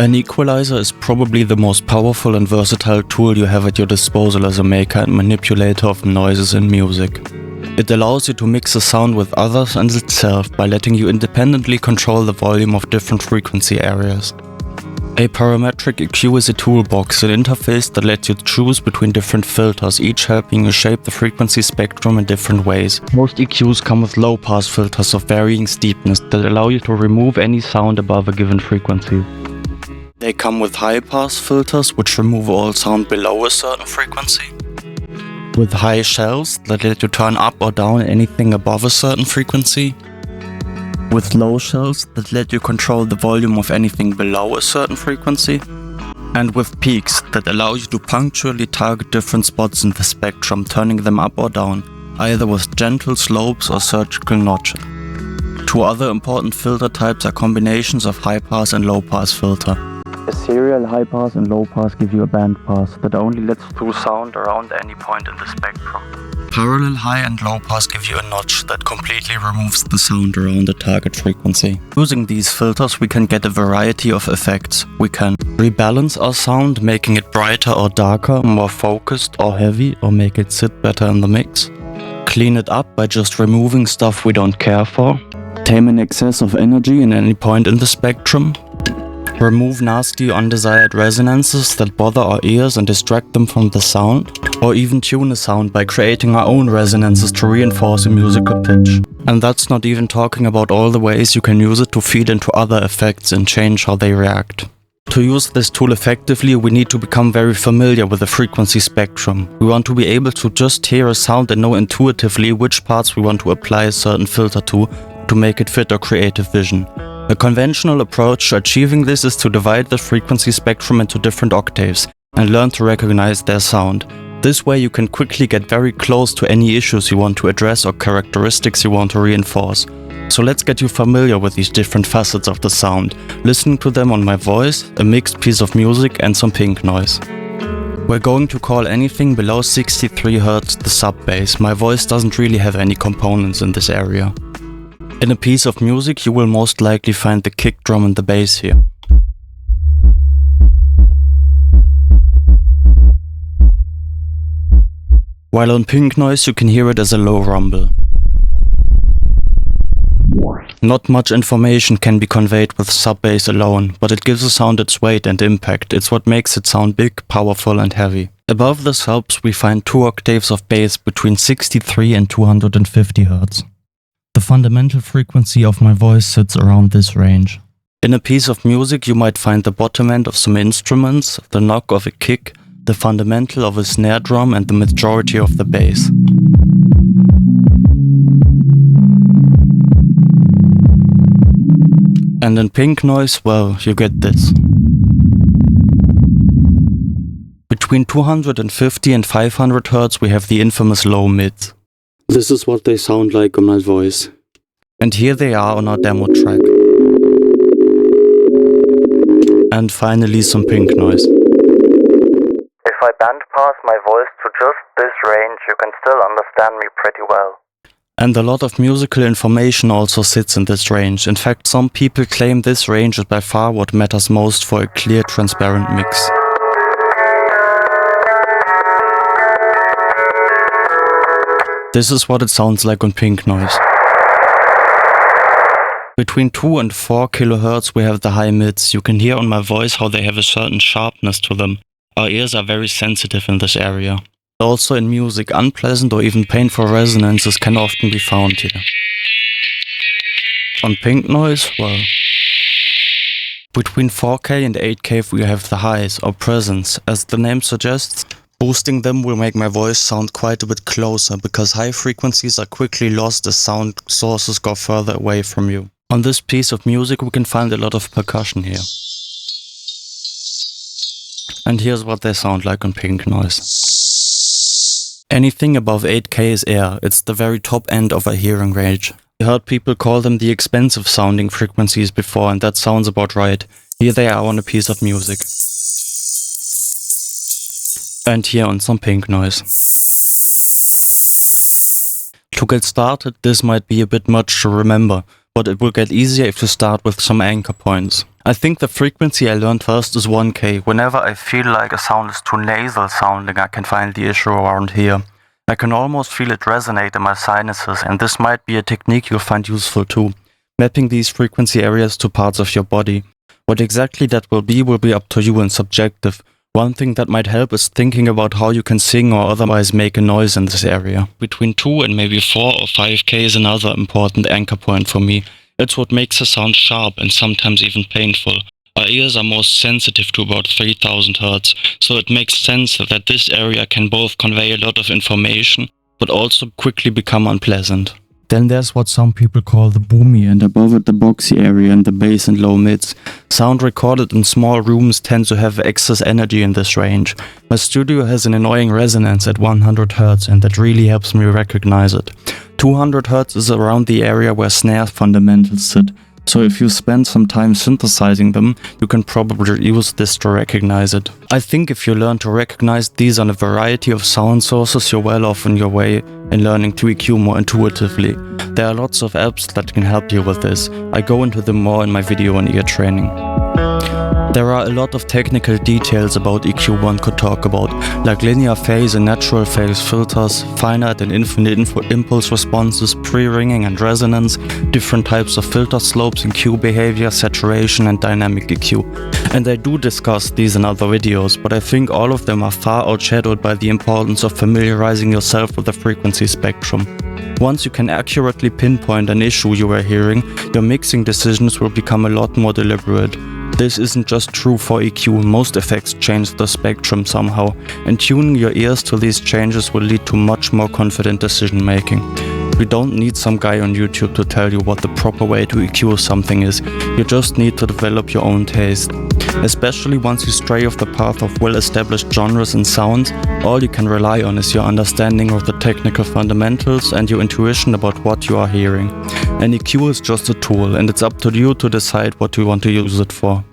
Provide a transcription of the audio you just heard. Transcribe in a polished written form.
An equalizer is probably the most powerful and versatile tool you have at your disposal as a maker and manipulator of noises in music. It allows you to mix a sound with others and itself by letting you independently control the volume of different frequency areas. A parametric EQ is a toolbox, an interface that lets you choose between different filters, each helping you shape the frequency spectrum in different ways. Most EQs come with low-pass filters of varying steepness that allow you to remove any sound above a given frequency. They come with high-pass filters, which remove all sound below a certain frequency. With high shells that let you turn up or down anything above a certain frequency. With low shells that let you control the volume of anything below a certain frequency. And with peaks that allow you to punctually target different spots in the spectrum, turning them up or down, either with gentle slopes or surgical notches. Two other important filter types are combinations of high-pass and low-pass filter. A serial high-pass and low-pass give you a bandpass that only lets through sound around any point in the spectrum. Parallel high and low-pass give you a notch that completely removes the sound around the target frequency. Using these filters, we can get a variety of effects. We can rebalance our sound, making it brighter or darker, more focused or heavy, or make it sit better in the mix. Clean it up by just removing stuff we don't care for. Tame an excess of energy in any point in the spectrum. Remove nasty, undesired resonances that bother our ears and distract them from the sound, or even tune a sound by creating our own resonances to reinforce a musical pitch. And that's not even talking about all the ways you can use it to feed into other effects and change how they react. To use this tool effectively, we need to become very familiar with the frequency spectrum. We want to be able to just hear a sound and know intuitively which parts we want to apply a certain filter to make it fit our creative vision. A conventional approach to achieving this is to divide the frequency spectrum into different octaves and learn to recognize their sound. This way you can quickly get very close to any issues you want to address or characteristics you want to reinforce. So let's get you familiar with these different facets of the sound, listening to them on my voice, a mixed piece of music and some pink noise. We're going to call anything below 63 Hz the sub-bass. My voice doesn't really have any components in this area. In a piece of music, you will most likely find the kick drum and the bass here. While on pink noise, you can hear it as a low rumble. Not much information can be conveyed with sub-bass alone, but it gives a sound its weight and impact. It's what makes it sound big, powerful and heavy. Above the subs, we find 2 octaves of bass between 63 and 250 Hz. The fundamental frequency of my voice sits around this range. In a piece of music you might find the bottom end of some instruments, the knock of a kick, the fundamental of a snare drum and the majority of the bass. And in pink noise, well, you get this. Between 250 and 500 Hz we have the infamous low mids. This is what they sound like on my voice. And here they are on our demo track. And finally some pink noise. If I bandpass my voice to just this range, you can still understand me pretty well. And a lot of musical information also sits in this range. In fact, some people claim this range is by far what matters most for a clear, transparent mix. This is what it sounds like on pink noise. Between 2 and 4 kHz we have the high mids. You can hear on my voice how they have a certain sharpness to them. Our ears are very sensitive in this area. Also in music, unpleasant or even painful resonances can often be found here. On pink noise, well, between 4K and 8K we have the highs, or presence. As the name suggests, boosting them will make my voice sound quite a bit closer, because high frequencies are quickly lost as sound sources go further away from you. On this piece of music we can find a lot of percussion here. And here's what they sound like on pink noise. Anything above 8K is air. It's the very top end of our hearing range. I heard people call them the expensive sounding frequencies before, and that sounds about right. Here they are on a piece of music. And here on some pink noise. To get started, this might be a bit much to remember, but it will get easier if you start with some anchor points. I think the frequency I learned first is 1K. Whenever I feel like a sound is too nasal sounding, I can find the issue around here. I can almost feel it resonate in my sinuses, and this might be a technique you'll find useful too, mapping these frequency areas to parts of your body. What exactly that will be up to you and subjective. One thing that might help is thinking about how you can sing or otherwise make a noise in this area. Between 2 and maybe 4 or 5K is another important anchor point for me. It's what makes a sound sharp and sometimes even painful. Our ears are most sensitive to about 3000 Hz, so it makes sense that this area can both convey a lot of information, but also quickly become unpleasant. Then there's what some people call the boomy, and above it the boxy area in the bass and low mids. Sound recorded in small rooms tends to have excess energy in this range. My studio has an annoying resonance at 100 Hz, and that really helps me recognize it. 200 Hz is around the area where snare fundamentals sit, so if you spend some time synthesizing them, you can probably use this to recognize it. I think if you learn to recognize these on a variety of sound sources, you're well off on your way in learning to EQ more intuitively. There are lots of apps that can help you with this. I go into them more in my video on ear training. There are a lot of technical details about EQ one could talk about, like linear phase and natural phase filters, finite and infinite impulse responses, pre-ringing and resonance, different types of filter slopes, EQ behavior, saturation and dynamic EQ. And I do discuss these in other videos, but I think all of them are far outshadowed by the importance of familiarizing yourself with the frequency spectrum. Once you can accurately pinpoint an issue you are hearing, your mixing decisions will become a lot more deliberate. This isn't just true for EQ, most effects change the spectrum somehow, and tuning your ears to these changes will lead to much more confident decision making. You don't need some guy on YouTube to tell you what the proper way to EQ something is, you just need to develop your own taste. Especially once you stray off the path of well-established genres and sounds, all you can rely on is your understanding of the technical fundamentals and your intuition about what you are hearing. An EQ is just a tool, and it's up to you to decide what you want to use it for.